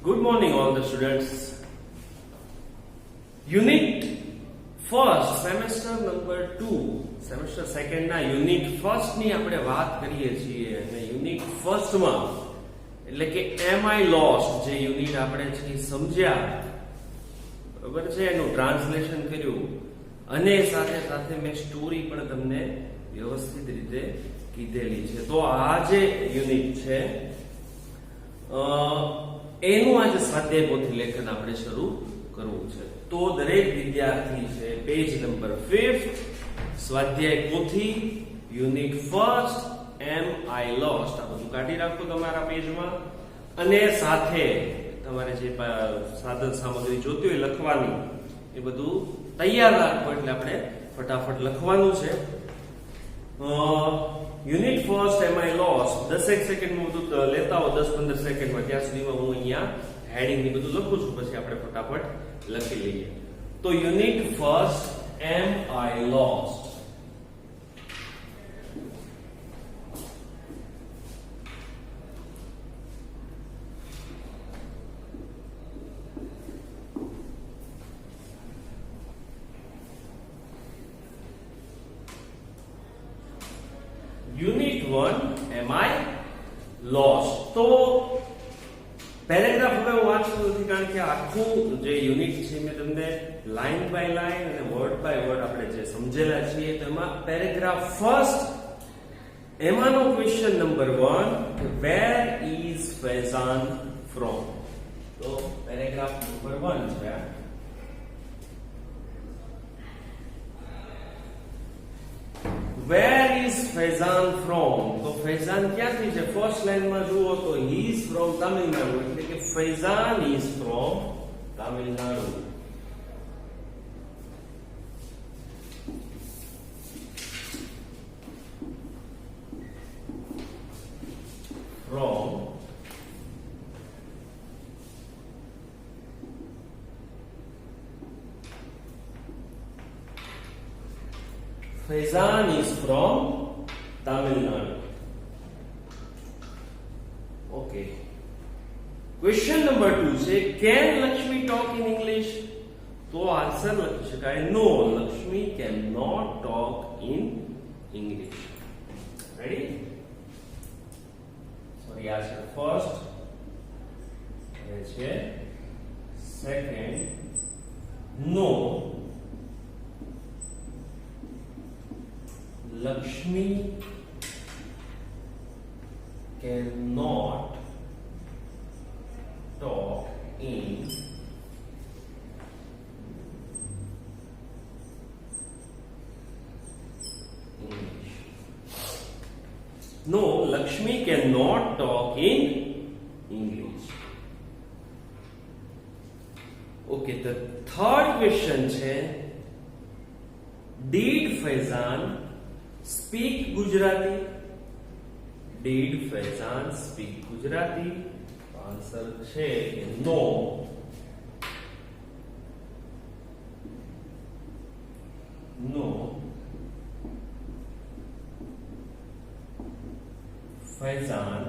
Good morning, all the students. Unit first, semester number 2, semester second ના unit first ની આપણે વાત કરીએ છીએ અને unit first માં એટલે કે am I lost જે યુનિટ આપણે છે સમજ્યા બરાબર છે એનું ટ્રાન્સલેશન કર્યું અને સાથે સાથે મેં સ્ટોરી પણ તમને વ્યવસ્થિત રીતે કીધેલી છે. તો આ જે યુનિટ છે એનું આજે સ્વાધ્યાય પોથી લેખન આપણે શરૂ કરવું છે. તો દરેક વિદ્યાર્થી છે પેજ નંબર 5 સ્વાધ્યાય પોથી unit first am I lost આ બધું કાઢી રાખો તમારા પેજમાં અને સાથે તમારે જે સાધન સામગ્રી જોતી હોય લખવાની એ બધું તૈયાર રાખો એટલે આપણે ફટાફટ લખવાનું છે. Unit first am I lost 10 સેકન્ડમાં બધું લેતા હો 10-15 સેકન્ડમાં ત્યાં સુધીમાં હું અહીંયા હેડિંગ ની બધું લખું છું પછી આપણે ફટાફટ લખી લઈએ. તો unit first am I lost. Unit 1 am I lost. તો પેરેગ્રાફ હવે હું વાંચતો નથી કારણ કે આખું જે યુનિટ છે મેં તમને લાઈન બાય લાઈન અને વર્ડ બાય વર્ડ આપણે જે સમજેલા છીએ તો એમાં પેરેગ્રાફ ફર્સ્ટ એમાંનો question number 1 where is Faizan from. તો પેરેગ્રાફ નંબર 1 છે Where is Faizan from? તો ફૈઝાન ક્યાંથી છે? ફર્સ્ટ લાઈનમાં જુઓ તો he is from તામિલનાડુ એટલે કે Faizan is from Tamil Nadu. From Faizan is from Tamil Nadu. Okay. Question number 2 say, can Lakshmi talk in English? तो आंसर लखी शकाय no, Lakshmi cannot talk in English. Ready? Sorry, answer first. Second, no. Lakshmi cannot talk in English. No, Lakshmi cannot talk in English. Okay, the third question છે did Faizan speak Gujarati? Did Faizan speak Gujarati? Answer છે no. No. Faizan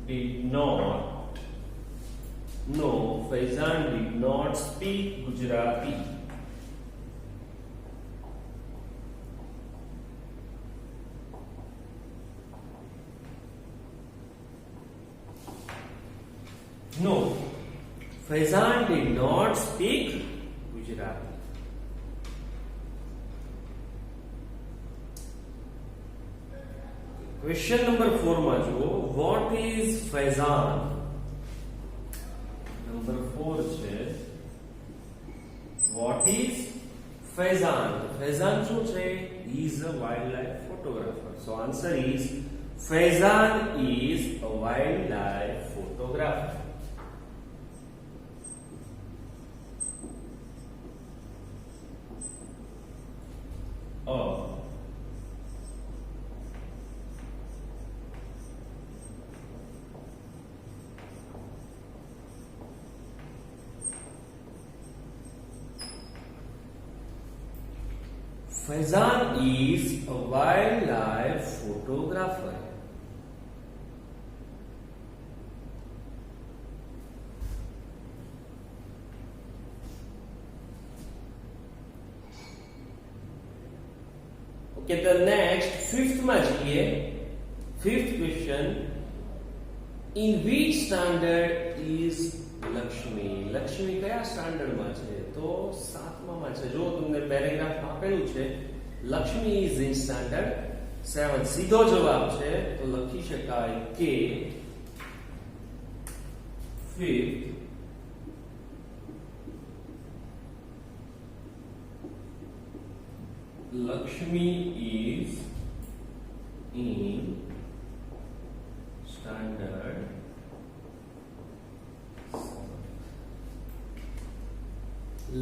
did not. No, Faizan did not speak Gujarati. No, Faizan did not speak Gujarati. Question number 4 માં જુઓ what is Faizan? Number 4 છે what is Faizan? Faizan શું છે? He is a wildlife photographer. So answer is Faizan is a wildlife photographer. Faizan is a wildlife photographer. કે the next ફિફ્થમાં જઈએ. Fifth question, in which standard is Lakshmi? Lakshmi કયા સ્ટાન્ડર્ડમાં છે? તો 7મામાં છે. જો તમને પેરેગ્રાફ આપેલું છે, લક્ષ્મી ઇઝ ઇન સ્ટાન્ડર્ડ 7. સીધો જવાબ છે તો લખી શકાય કે fifth Lakshmi is in standard 7.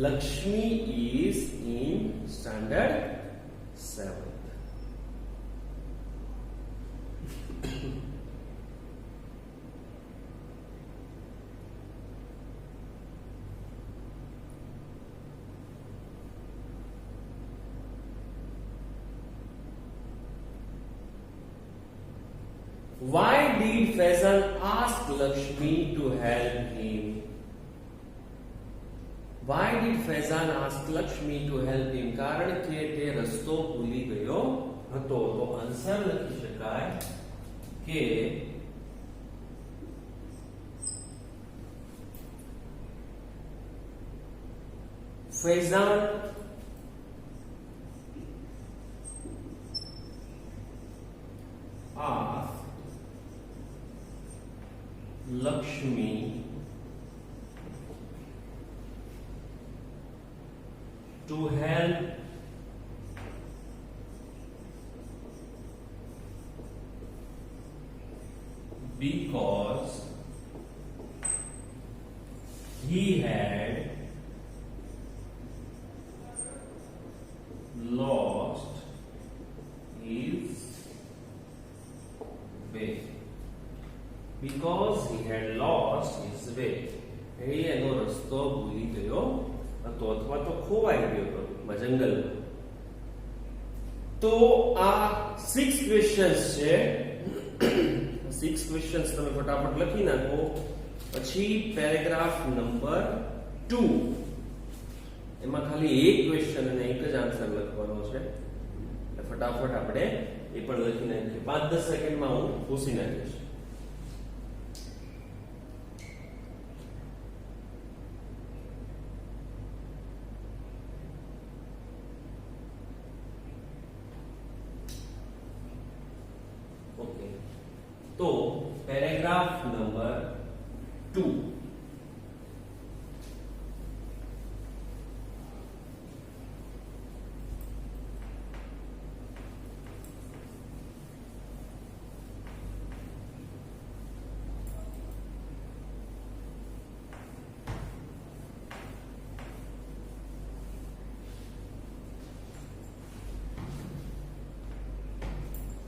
Lakshmi is in standard 7. Why did Faizan ask Lakshmi to help him? Why did Faizan ask Lakshmi to help him? કારણ કે તે રસ્તો ભૂલી ગયો હતો. તો આન્સર લખી શકાય કે Faizan asked Lakshmi to help because he had lost his way. Because he had lost his way. એનો રસ્તો ભૂલી ગયો હતો અથવા તો ખોવાઈ ગયો હતો જંગલમાં. તો આ 6 ક્વેશ્ચન્સ છે. 6 ક્વેશ્ચન્સ તમે ફટાફટ લખી નાખો. પછી પેરેગ્રાફ નંબર 2, એમાં ખાલી એક ક્વેશ્ચન અને એક જ આન્સર લખવાનો છે. એટલે ફટાફટ આપણે એ પણ લખી નાખીએ. 5-10 સેકન્ડમાં હું પૂછી નાખીશ. તો પેરેગ્રાફ નંબર 2,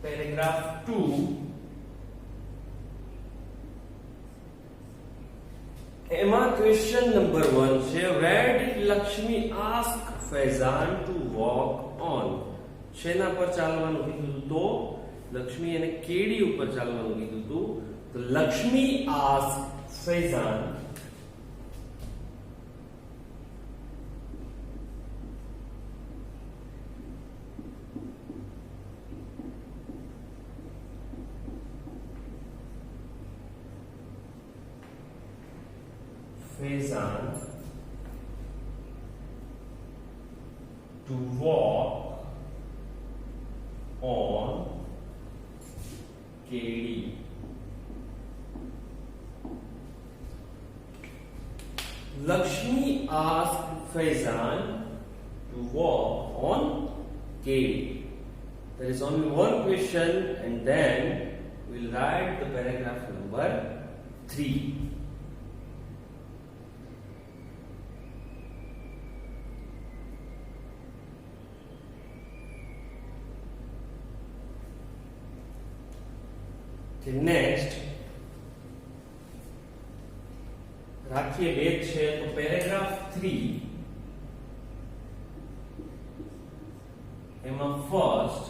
પેરેગ્રાફ 2 એમાં ક્વેશ્ચન નંબર 1 છે, where did Lakshmi ask Faizan to walk on? શેના પર ચાલવાનું કીધું? તો લક્ષ્મી એને કેડી ઉપર ચાલવાનું કીધું હતું. તો Lakshmi asked Faizan to walk on KD. Lakshmi asked Faizan to walk on KD. There is only one question and then we'll write the paragraph number 3. Next રાખીએ વેદ છે. તો પેરેગ્રાફ 3 એમાં first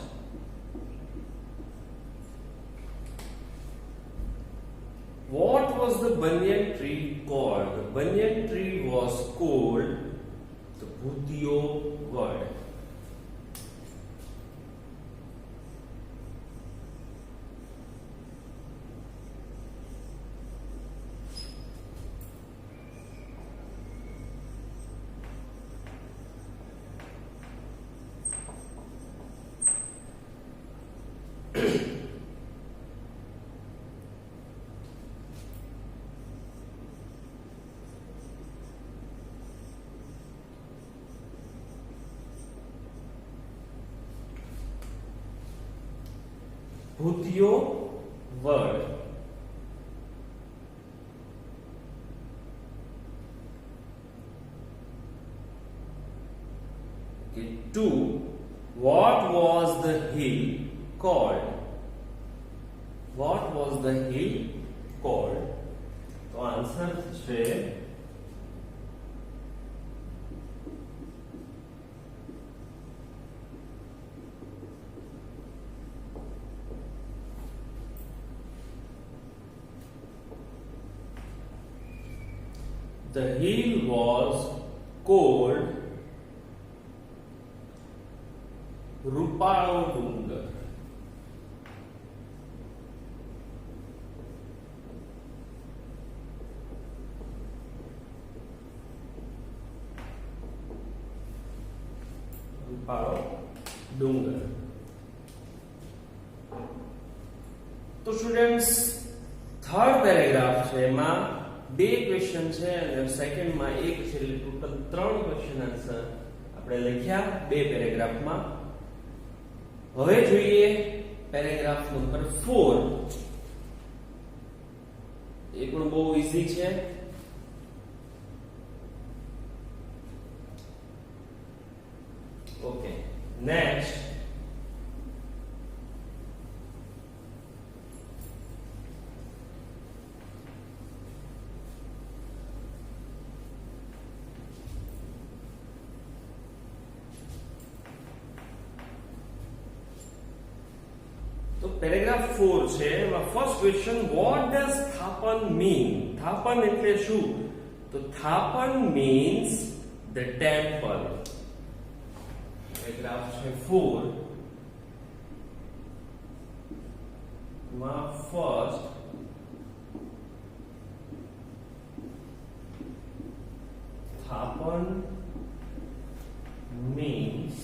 what was the banyan tree called? The banyan tree was called the Bhutiyo word. Bhutiyo word. Okay, 2. What was the hill called? What was the hill called? તો answer છે the hill was called રૂપાળો ડુંગર. રૂપાળો ડુંગર. તો students third paragraph છે, એમાં બે question છે અને સેકન્ડમાં એક છે, એટલે ટોટલ 3 ક્વેશ્ચન આન્સર આપણે લખ્યા બે પેરેગ્રાફમાં. હવે જોઈએ પેરેગ્રાફ નંબર 4. એ પણ બહુ ઈઝી છે. ઓકે, નેક્સ્ટ તો પેરેગ્રાફ 4 છે, એમાં first question, what does thapan mean? થાપન એટલે શું? તો thapan means the temple. Paragraph છે 4 માં first thapan means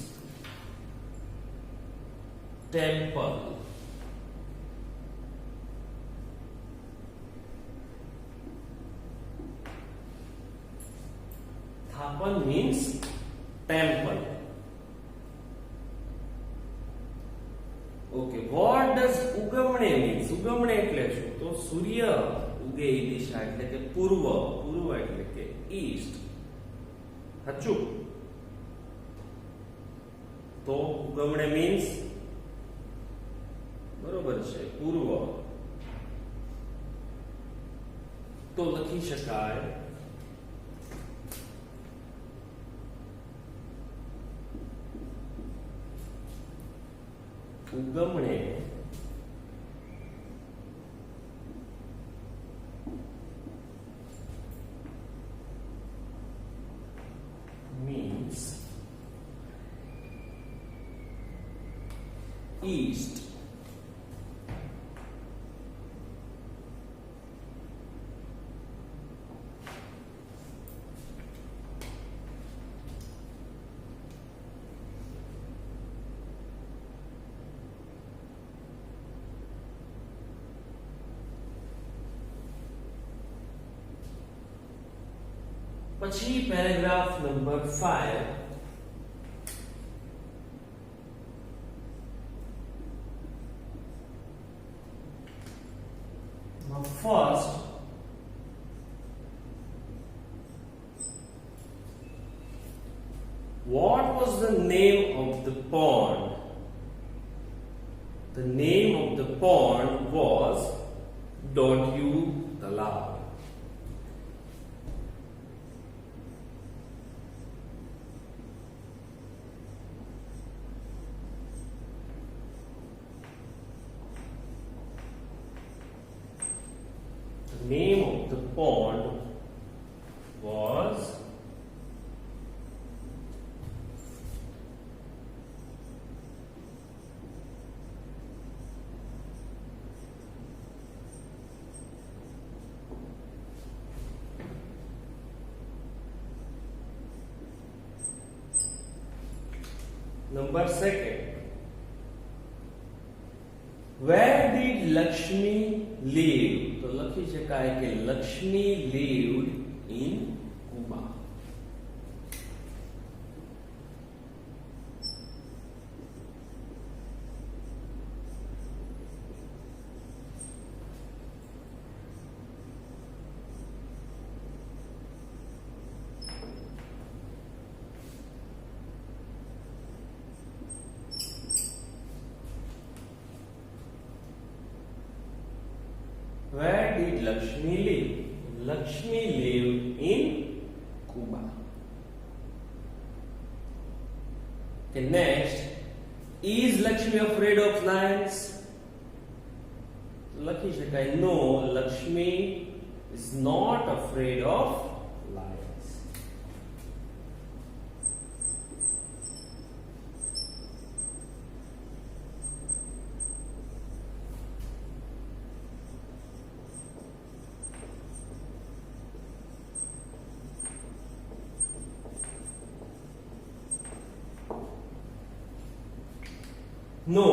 temple. Thapan means temple. Okay, what does ugamane means? ઉગમણે એટલે શું? તો સૂર્ય ઉગે એ દિશા એટલે કે પૂર્વ, પૂર્વ એટલે કે ઈસ્ટ. સાચું? તો ઉગમણે means બરોબર છે પૂર્વ. તો લખી શકાય ઉગમણે means east. પછી paragraph number 5. First, what was the name of the pond? The name of the pond was Dodyu Talab. The name of the pond was number 2. Where did Lakshmi live? તો લખી શકાય કે Lakshmi lived in Cuba. did Lakshmi live? Lakshmi lived in Cuba. Okay, next, is Lakshmi afraid of lions? લખી શકાય no, Lakshmi is not afraid of lions. No,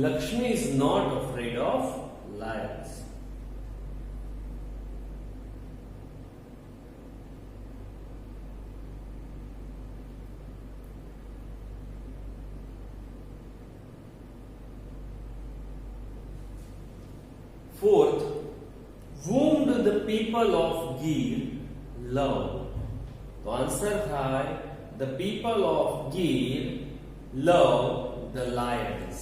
Lakshmi is not afraid of lions. Fourth, whom do the people of Gir love? The answer થાય the people of Gir love the lions.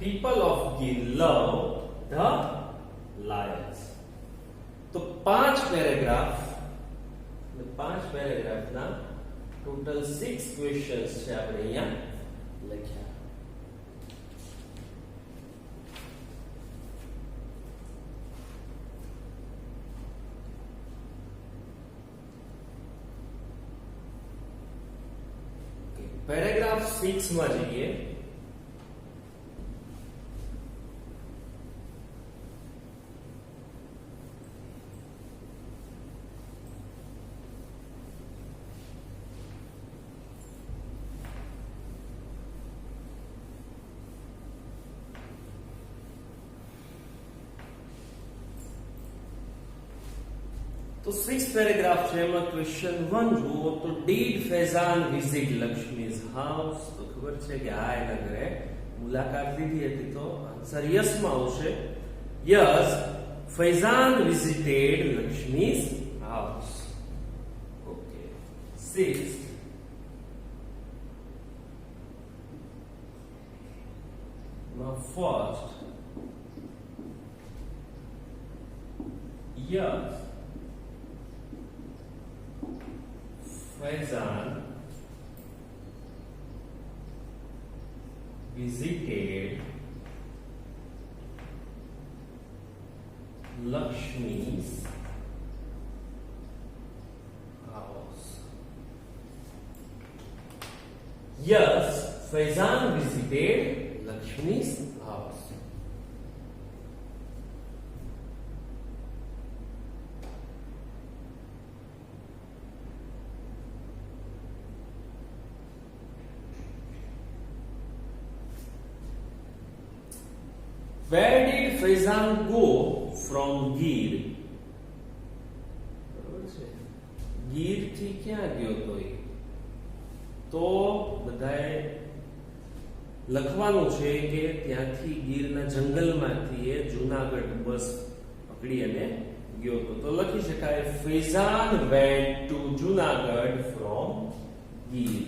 People of Gir love the lions. तो 5 paragraph ना total 6 questions છે આપણે અહીંયા લખ્યા. Paragraph 6 માં જઈએ. तो 6 पैराग्राफ છે એમાં ક્વેશ્ચન 1 જુઓ તો did Faizan visit Lakshmi's house? તો ખબર છે કે આ એના ઘરે મુલાકાત લીધી હતી, તો આન્સર યસ માં આવશે. Yes, Faizan visited Lakshmi's house. Okay. 6, now first, yes, Faizan visited Lakshmi's house. Yes, Faizan visited Lakshmi's house. Where did Faizan go from Gir? Gir થી ક્યાં ગયો તો બધાએ લખવાનું છે કે ત્યાંથી ગીરના જંગલમાંથી એ જૂનાગઢ બસ પકડી અને ગયો તો લખી શકાય Faizan went to Junagadh from Gir.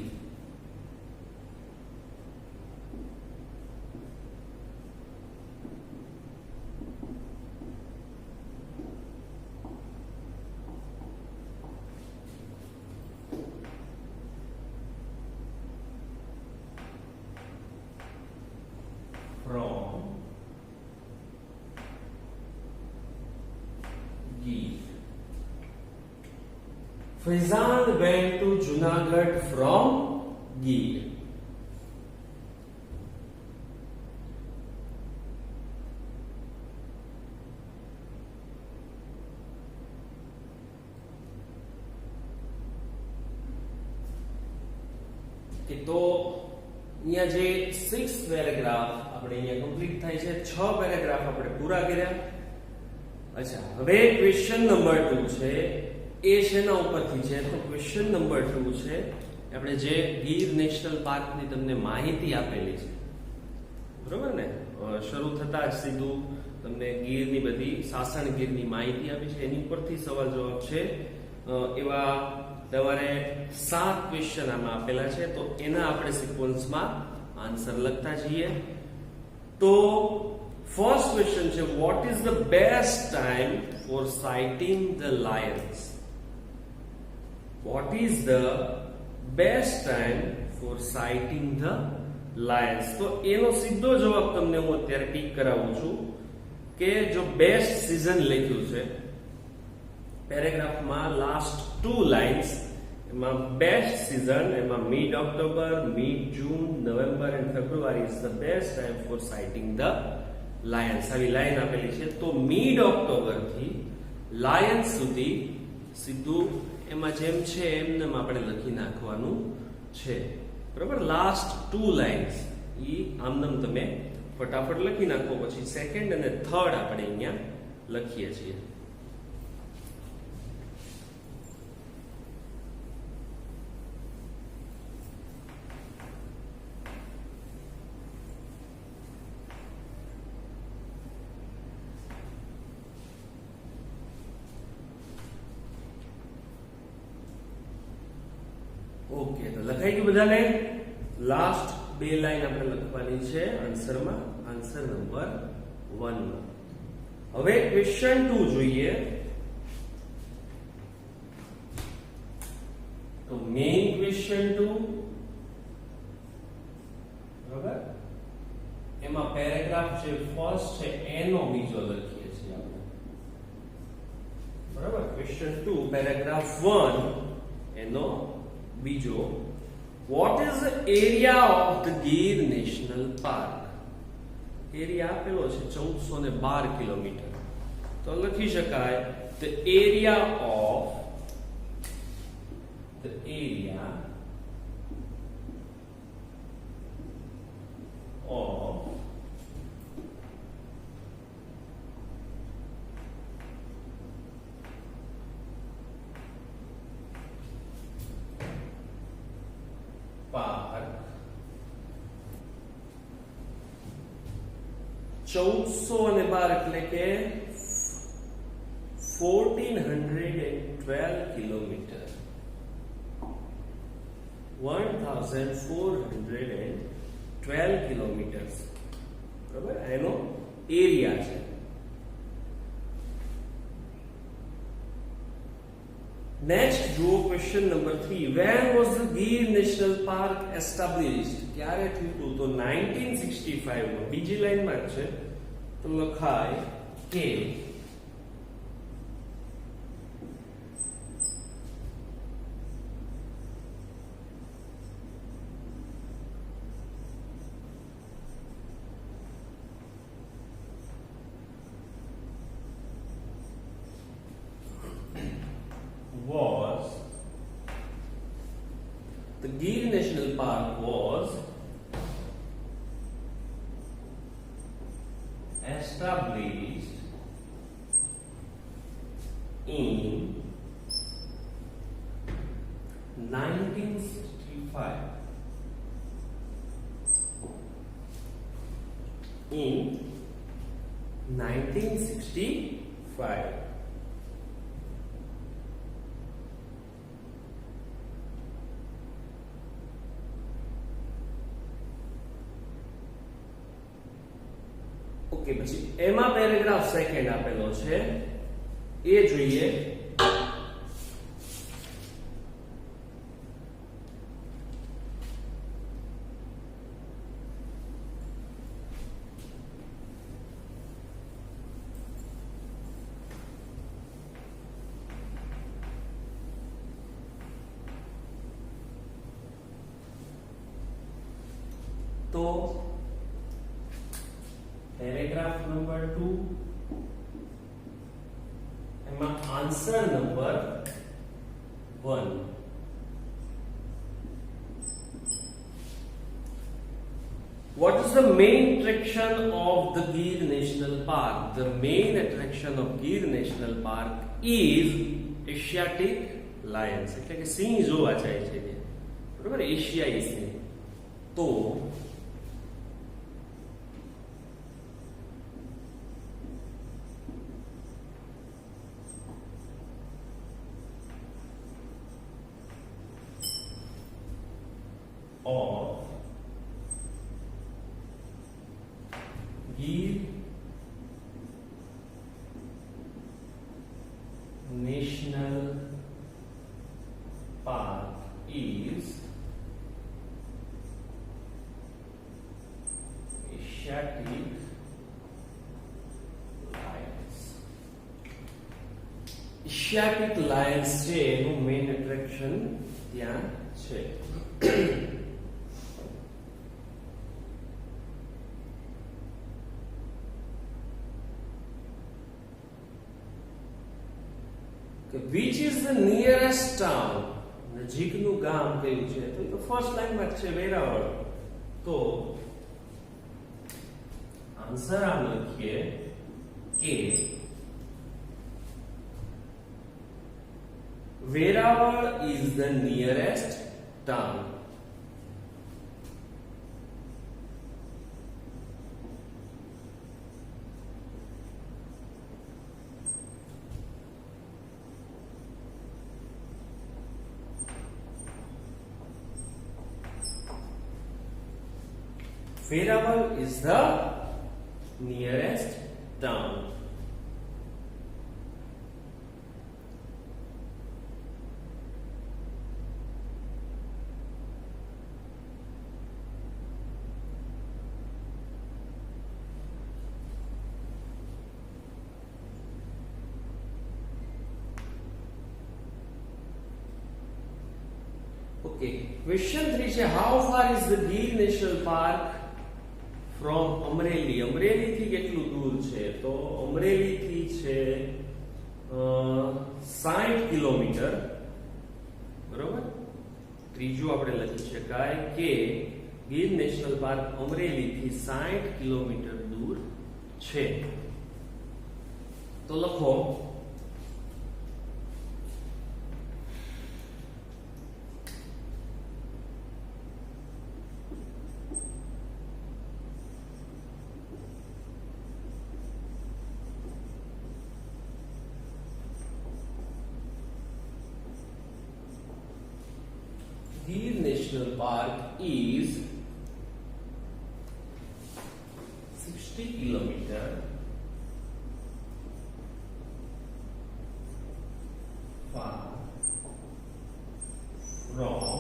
Faizan went to Junagadh from Gir. તો અહીંયા જે 6 પેરેગ્રાફ આપણે અહીંયા કમ્પ્લીટ થાય છે, 6 પેરેગ્રાફ આપણે પૂરા કર્યા. અચ્છા, હવે ક્વેશ્ચન નંબર 2 છે. એ શેના ઉપરથી છે તો ક્વેશ્ચન નંબર 2 છે આપણે જે ગીર નેશનલ પાર્કની તમને માહિતી આપેલી છે, બરોબર ને, શરૂ થતા જ સીધું તમને ગીરની બધી સાસણ ગીરની માહિતી આપી છે, એની પરથી સવાલ જવાબ છે. એવા તમારે 7 ક્વેશ્ચન આમાં આપેલા છે, તો એના આપણે સિક્વન્સમાં આન્સર લખતા જઈએ. તો ફર્સ્ટ ક્વેશ્ચન છે, what is the best time for sighting the Lions? What is the best time for sighting the Lions? તો એનો સીધો જવાબ તમને હું અત્યારે ટીક કરાવું છું કે જો બેસ્ટ સીઝન લખ્યું છે પેરેગ્રાફમાં લાસ્ટ 2 લાઇન્સ, એમાં બેસ્ટ સીઝન, એમાં mid October, mid June, November and February is the best time for sighting the Lions. આવી લાઈન આપેલી છે, તો મિડ ઓક્ટોબર થી લાયન્સ સુધી સીધું એમાં જેમ છે એમને આપણે લખી નાખવાનું છે, બરાબર. લાસ્ટ 2 લાઇન્સ ઈ આમનામ તમે ફટાફટ લખી નાખો, પછી સેકન્ડ અને થર્ડ આપણે અહીંયા લખીએ છીએ. ઓકે, તો લખાઈ ગયું બધાને? લાસ્ટ 2 લાઈન આપણે લખવાની છે આન્સરમાં, આન્સર નંબર 1 માં. હવે ક્વેશ્ચન 2 જોઈએ. તો મેઇન ક્વેશ્ચન 2, બરાબર, એમાં પેરેગ્રાફ જે ફર્સ્ટ છે એનો બીજો લખીએ છીએ આપણે, બરાબર. ક્વેશ્ચન 2 પેરેગ્રાફ 1 એનો બીજો. What is the area of the Gir national park? Area આપેલો છે 1412 કિલોમીટર, તો લખી શકાય ધ એરિયા ઓફ પાર્ક 1412 એટલે કે 1412 કિલોમીટર, 1412 કિલોમીટર, બરાબર, એનો એરિયા છે. નેક્સ્ટ જુઓ question number 3. When was the Gir national park established? ક્યારે થયું હતું? તો 1965 માં. બીજી લાઈનમાં છે, તો લખાય કે the Gir National Park was established in 1965. In 1965. Okay, પછી એમાં પેરેગ્રાફ સેકન્ડ આપેલો છે, એ જોઈએ. તો પેરેગ્રાફ નંબર 2 એમાં answer number 1. What is the main attraction of the Gir National Park? The main attraction of Gir National Park is Asiatic lions. એટલે કે સિંહ જોવા જાય છે. बराबर, एशियाई स्नेक। तो of Gir National Park is Asiatic lions. Asiatic lions છે એનું મેઇન એટ્રેક્શન ત્યાં છે. Which is the nearest town? નજીકનું ગામ કયું છે? તો એ તો ફર્સ્ટ લાઈનમાં જ છે, વેરાવળ. તો આન્સર આમ લખીએ કે Veraval is the nearest town. Veeraval is the nearest town. Okay, question 3 છે how far is the Gir National Park from Amreli? Amreli થી કેટલું દૂર છે? તો અમરેલી થી છે 60 કિલોમીટર, બરોબર. ત્રીજું આપણે લખી શકાય કે ગીર નેશનલ પાર્ક અમરેલી થી 60 કિલોમીટર દૂર છે. તો લખો Gir National Park is 60 kilometer far from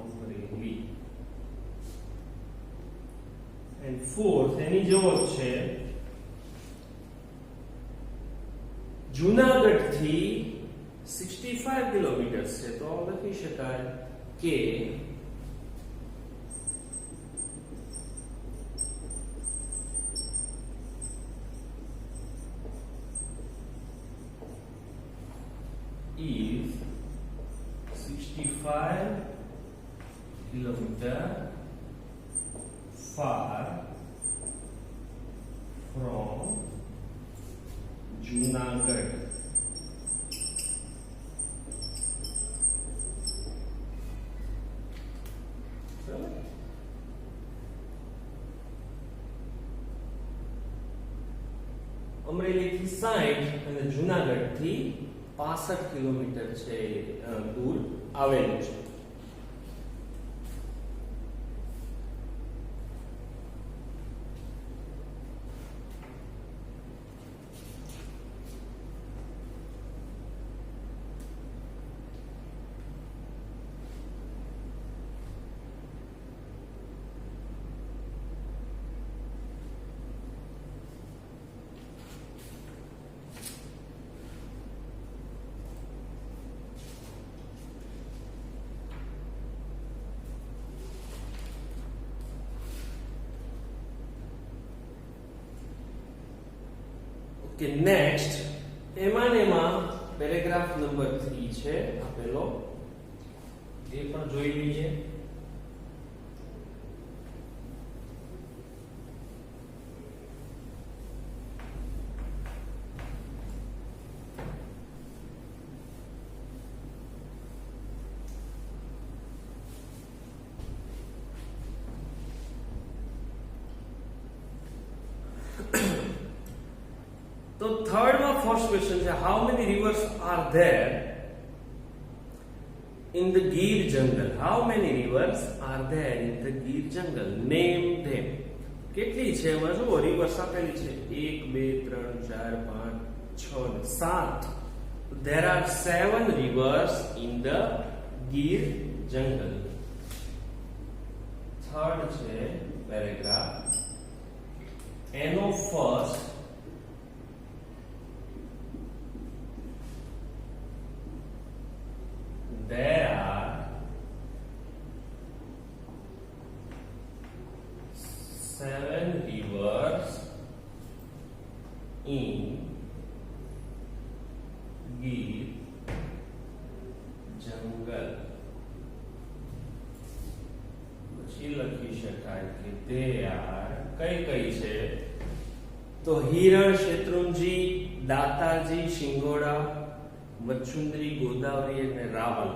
Amreli. And fourth, એની જેવો છે જૂનાગઢ થી 65 કિલોમીટર છે. તો લખી શકાય કે is 65 kilometer far from Junagadh. Amreli થી 60 અને જુનાગઢ થી 65 કિલોમીટર છે દૂર આવેલું છે. કે નેક્સ્ટ એમાં પેરેગ્રાફ નંબર 3 છે આપેલો, એ પણ જોઈ લઈએ. તો થર્ડ માં ફર્સ્ટ ક્વેશ્ચન છે, how many reverse are there in the Gir jungle? How many rivers are there in the Gir jungle? Name them. કેટલી છે એમાં જુઓ, રિવર્સ આપેલી છે 1 2 3 4 5 6 ને 7. There are 7 rivers in the Gir jungle. Third છે paragraph, એનો first there are 7 rivers in Gir jungle. પછી લખી શકાય કે they are કઈ છે, તો હિરણ, શેત્રુંજી, દાતાજી, શિંગોડા, મચ્છુંદરી, ગોદાવરી અને રાવલ.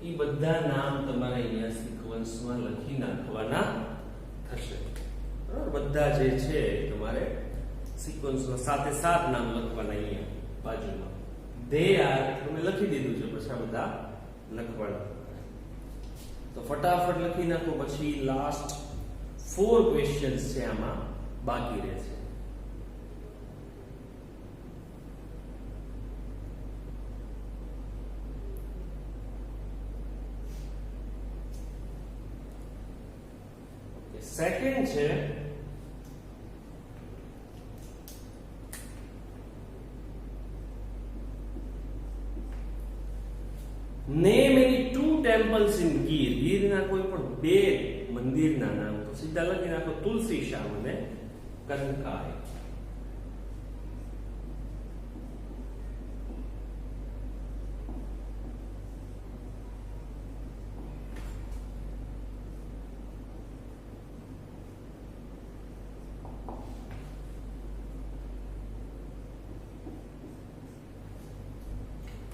એ બધા નામ તમારે અહીંયા સિક્વન્સમાં લખી નાખવાના થશે. બરાબર, બધા જે છે તમારે સિક્વન્સમાં સાથે સાત નામ લખવાના અહીંયા બાજુમાં. ધે આર તમે લખી દીધું છે, પછી આ બધા લખવાના. તો ફટાફટ લખી નાખો, પછી લાસ્ટ 4 ક્વેશ્ચન્સ છે આમાં બાકી રહેશે. સેકન્ડ છે, name any 2 temples in Gir. ગીરના કોઈ પણ 2 મંદિરના નામ. તો સીધા લખી નાખો, તુલસી શ્યામ અને કનકાઈ.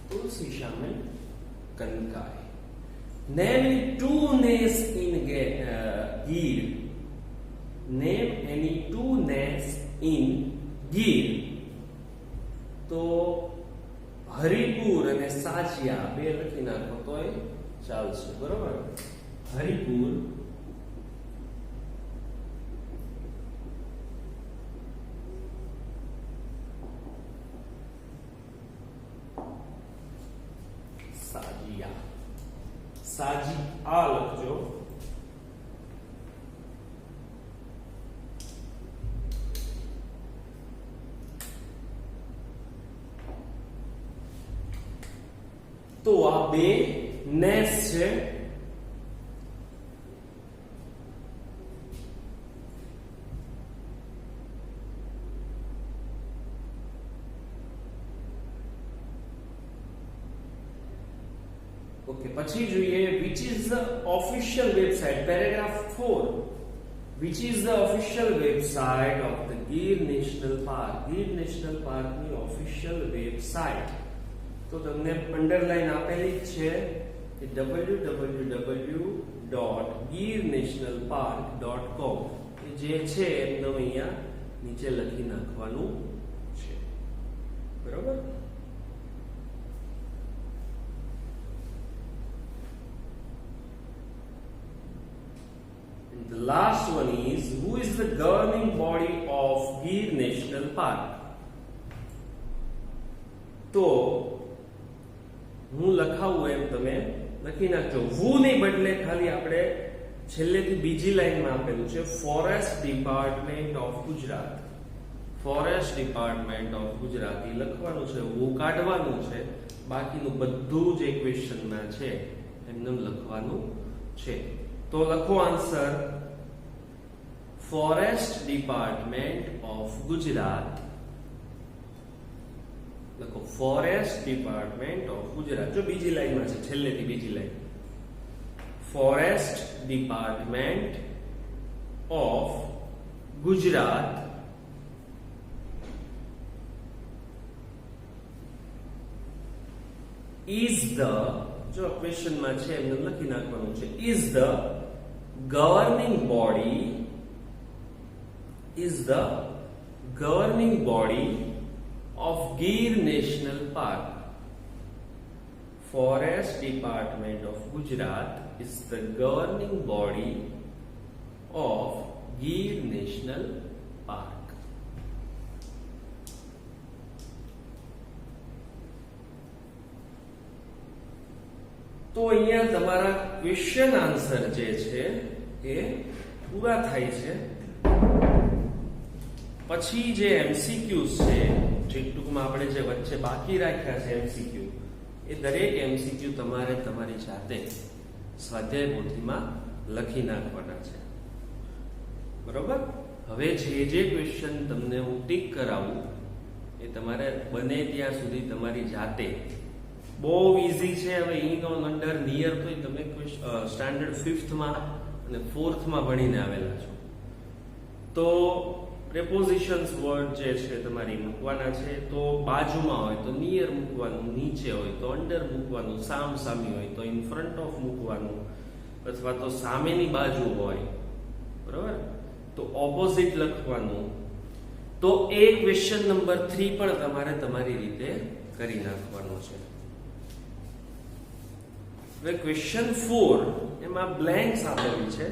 તુલસી શ્યામ અને Kankai. Name any 2 names in Gir. Name any 2 names in Gir. તો હરિપુર અને સાજિયા 2 લખી નાખો તોય ચાલશે. બરોબર, હરિપુર સાજી આ લખજો. તો આ 2 નેસ છે. ઓકે, પછી જોઈએ which is the official website. Paragraph 4, which is the official website of the Gir National Park. Gir National Park ની official website તો તમને અંડરલાઈન આપેલી જ છે કે www.girnationalpark.com. જે છે એકદમ અહીંયા નીચે લખી નાખવાનું છે. બરોબર, the last one is, who is the governing body of Gir National Park? તો હું લખાવું એમ તમે લખી નાખજો. who ની બદલે ખાલી આપણે છેલ્લેથી બીજી લાઈનમાં આપેલું છે forest department of Gujarat. Forest department of Gujarat એ લખવાનું છે, who કાઢવાનું છે. બાકીનું બધું જે ક્વેશ્ચનમાં છે એમને લખવાનું છે. તો લખો answer, forest department of Gujarat. લખો ફોરેસ્ટ ડિપાર્ટમેન્ટ ઓફ ગુજરાત. જો બીજી લાઈનમાં છે, છેલ્લેથી બીજી line, forest department of Gujarat is the, જો ક્વેશ્ચનમાં છે એમને લખી નાખવાનું છે, is the governing body of Gir National Park. Forest Department of Gujarat is the governing body of Gir National Park. તો અહીંયા તમારા ક્વેશ્ચન આન્સર જે છે એ પૂરા થાય છે. પછી જે એમસીક્યુઝ છે, જે ટૂંકમાં આપણે જે વચ્ચે બાકી રાખ્યા છે એમસીક્યુ, એ દરેક એમસીક્યુ તમારે તમારી જાતે સ્વાધ્યાય પોથીમાં લખી નાખવાના છે. બરોબર? હવે જે ક્વેશ્ચન તમને હું ટીક કરાવું એ તમારે બને ત્યાં સુધી તમારી જાતે, બહુ ઈઝી છે. હવે ઇન ઓન અંડર નિયર તો તમે સ્ટાન્ડર્ડ 5th માં અને 4th માં ભણીને આવેલા છો. તો પ્રેપોઝિશન્સ વર્ડ જે છે તમારી મૂકવાના છે. તો બાજુમાં હોય તો નિયર મૂકવાનું, નીચે હોય તો અંડર મૂકવાનું, સામસામી હોય તો ઇન ફ્રન્ટ ઓફ મૂકવાનું, અથવા તો સામેની બાજુ હોય, બરોબર, તો ઓપોઝિટ લખવાનું. તો એ ક્વેશ્ચન નંબર 3 પણ તમારે તમારી રીતે કરી નાખવાનું છે. હવે ક્વેશ્ચન 4 એમાં બ્લેન્ક્સ આપેલી છે,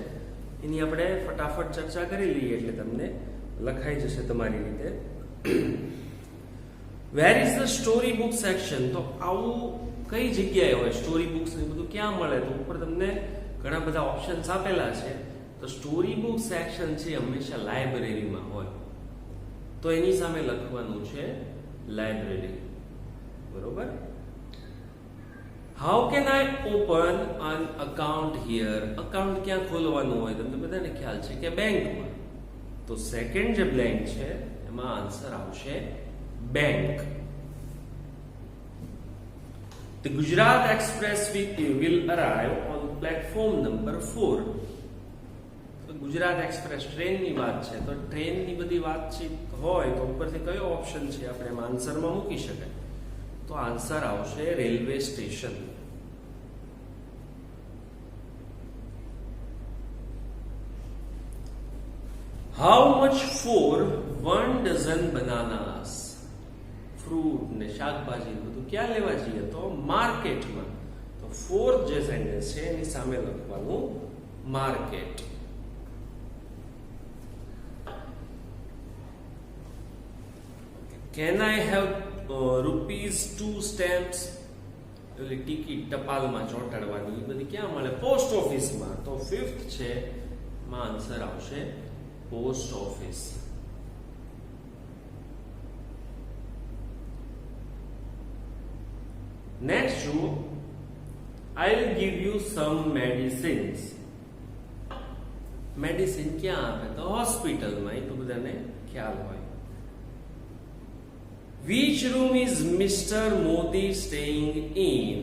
એની આપણે ફટાફટ ચર્ચા કરી લઈએ એટલે તમને લખાઈ જશે તમારી રીતે. વેર is the story book section? તો આવું કઈ જગ્યાએ હોય સ્ટોરી બુક્સ ને બધું ક્યાં મળે? તો ઉપર તમને ઘણા બધા ઓપ્શન્સ આપેલા છે. તો સ્ટોરી બુક સેક્શન છે હંમેશા લાઇબ્રેરીમાં હોય, તો એની સામે લખવાનું છે લાઇબ્રેરી. બરોબર? How can I open an account here? Account ક્યાં ખોલવાનું હોય? તમને બધાને ખ્યાલ છે કે બેંકમાં. તો સેકન્ડ જે બ્લેન્ક છે એમાં આન્સર આવશે bank. The Gujarat Express will arrive on platform number 4. તો ગુજરાત એક્સપ્રેસ ટ્રેનની વાત છે, તો ટ્રેનની બધી વાતચીત હોય તો ઉપરથી કયો ઓપ્શન છે આપણે એમાં આન્સરમાં મૂકી શકાય? તો આન્સર આવશે railway station. How much for 1 dozen bananas? Fruit ને શાકભાજી બધું ક્યાં લેવા જઈએ? તો માર્કેટમાં. તો ફોર્થ જે સેન્ટેન્સ છે એની સામે લખવાનું market. Can I have ₹2 stamps? એટલે ટિકિટ ટપાલમાં ચોંટાડવાની એ બધી ક્યાં મળે? પોસ્ટ ઓફિસમાં. તો 5th છે માં આન્સર આવશે પોસ્ટ ઓફિસ. નેક્સ્ટ જુઓ, I'll give you some medicines. Medicine ક્યાં આપે? તો હોસ્પિટલમાં. એ તો બધાને ખ્યાલ હોય. Which room is Mr. Modi staying in?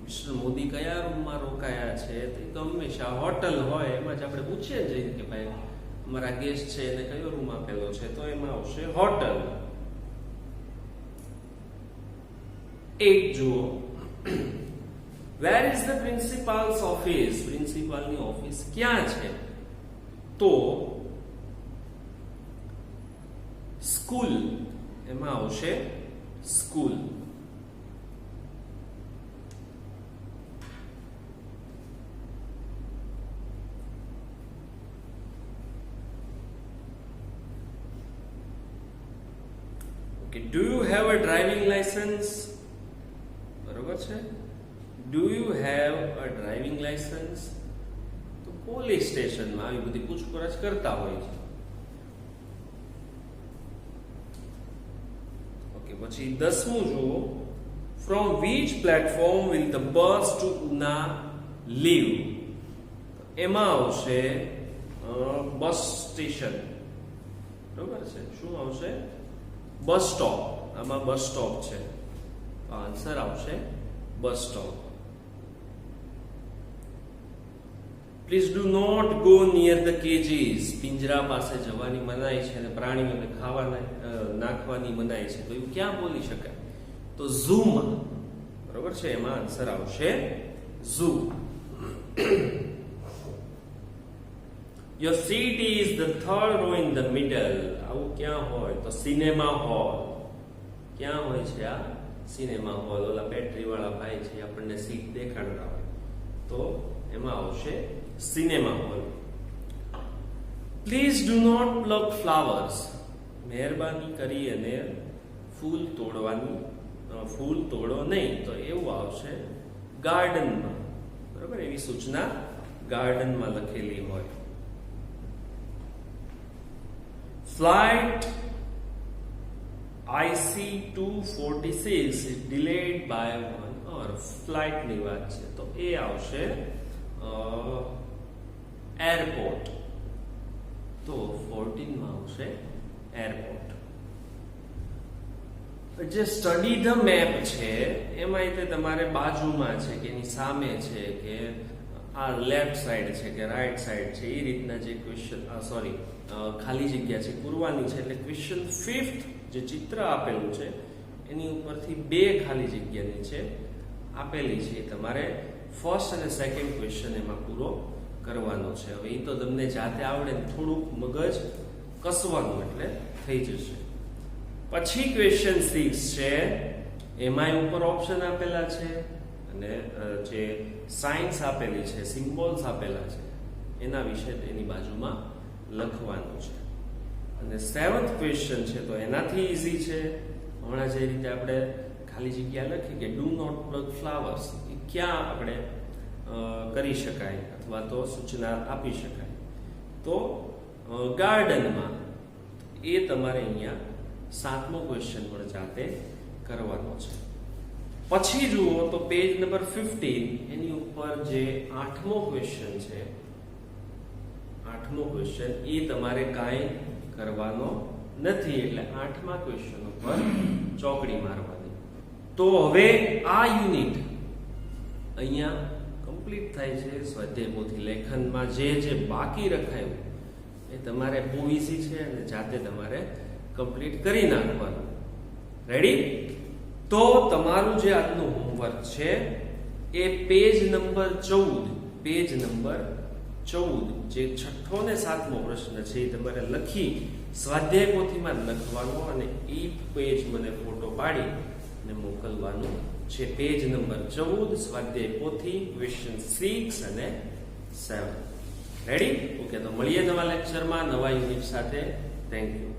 Mister Modi કયા રૂમમાં રોકાયા છે? તો હંમેશા હોટલ હોય, એમાં જ આપણે પૂછીએ જઈએ કે ભાઈ અમારા ગેસ્ટ છે એને કયો રૂમ આપેલો છે, તો એમાં આવશે હોટલ. એક જુઓ, where is the principal's office? પ્રિન્સિપાલની ઓફિસ ક્યાં છે? તો સ્કૂલ, એમાં આવશે school. Okay, do you have a driving license? બરોબર છે. Do you have a driving license? તો પોલીસ સ્ટેશનમાં આવી બધી પૂછપરછ કરતા હોય છે. ઓકે, પછી 10મું જુઓ, from which platform will the bus to Una leave? એમાં આવશે બસ સ્ટેશન. બરોબર છે. શું આવશે? Bus stop. આમાં બસ સ્ટોપ છે, તો આન્સર આવશે bus stop. Please do not go near the cages. પિંજરા પાસે જવાની મનાઈ છે અને પ્રાણીઓને ખાવા નાખવાની મનાઈ છે, તો એવું ક્યાં બોલી શકાય? તો ઝૂમાં. બરોબર છે. એમાં આન્સર આવશે zoo. Your seat is the third row in the middle. આવું ક્યાં હોય? તો સિનેમા હોલ. ક્યાં હોય છે આ સિનેમા હોલ? ઓલા બેટરી વાળા ભાઈ છે આપણને સીટ દેખાડતા હોય તો એમાં આવશે cinema hall. Please do not pluck flowers. મહેરબાની કરી અને ફૂલ તોડો નહીં, તો એવું આવશે ગાર્ડનમાં. બરાબર, એવી સૂચના ગાર્ડનમાં લખેલી હોય. Flight IC-246 is delayed by 1 hour. Flight ની વાત છે તો એ આવશે એરપોર્ટ. તો 14 માં આવશે એરપોર્ટ. જે સ્ટડી ધ મેપ છે એમાં તે તમારે બાજુમાં છે કે એની સામે છે કે આ લેફ્ટ સાઈડ છે કે રાઈટ સાઈડ છે, એ રીતના જે ક્વેશ્ચન ખાલી જગ્યા છે પૂરવાની છે. એટલે ક્વેશ્ચન 5th જે ચિત્ર આપેલું છે એની ઉપરથી 2 ખાલી જગ્યા નીચે આપેલી છે, એ તમારે ફર્સ્ટ અને સેકન્ડ ક્વેશ્ચન એમાં પૂરો કરવાનો છે. હવે એ તો તમને જાતે આવડે, થોડુંક મગજ કસવાનું એટલે થઈ જશે. પછી ક્વેશ્ચન 6 છે, એમાં ઉપર ઓપ્શન આપેલા છે અને જે સાઇન્સ આપેલી છે, સિમ્બોલ્સ આપેલા છે, એના વિશે એની બાજુમાં લખવાનું છે. અને 7th ક્વેશ્ચન છે તો એનાથી ઈઝી છે. હમણાં જે રીતે આપણે ખાલી જગ્યા લખી કે ડુ નોટ પ્લગ ફ્લાવર્સ, એ ક્યાં આપણે કરી શકાય અથવા તો સૂચના આપી શકાય? તો ગાર્ડનમાં. એ તમારે અહીંયા 7મો ક્વેશ્ચન પણ જાતે કરવાનો છે. પછી જુઓ તો પેજ નંબર 15 એની ઉપર જે 8મો ક્વેશ્ચન છે, 8મો ક્વેશ્ચન એ તમારે કાંઈ કરવાનો નથી. એટલે 8મા ક્વેશ્ચન ઉપર ચોકડી મારવાની. તો હવે આ યુનિટ અહીંયા કમ્પ્લીટ થાય છે. સ્વાધ્યાય પોથી લેખનમાં જે બાકી રખાયું એ તમારે બહુ ઈઝી છે અને જાતે તમારે કમ્પ્લીટ કરી નાખવાનું. રેડી? તો તમારું જે આજનું હોમવર્ક છે એ પેજ નંબર 14 જે 6થો ને 7મો પ્રશ્ન છે એ તમારે લખી સ્વાધ્યાય પોથીમાં લખવાનો અને એ પેજ મને ફોટો પાડી અને મોકલવાનું છે. પેજ નંબર 14 સ્વાધ્યાય પોથી ક્વેશ્ચન 6 અને 7. રેડી? ઓકે, તો મળીએ નવા લેક્ચરમાં નવા યુનિટ સાથે. Thank you.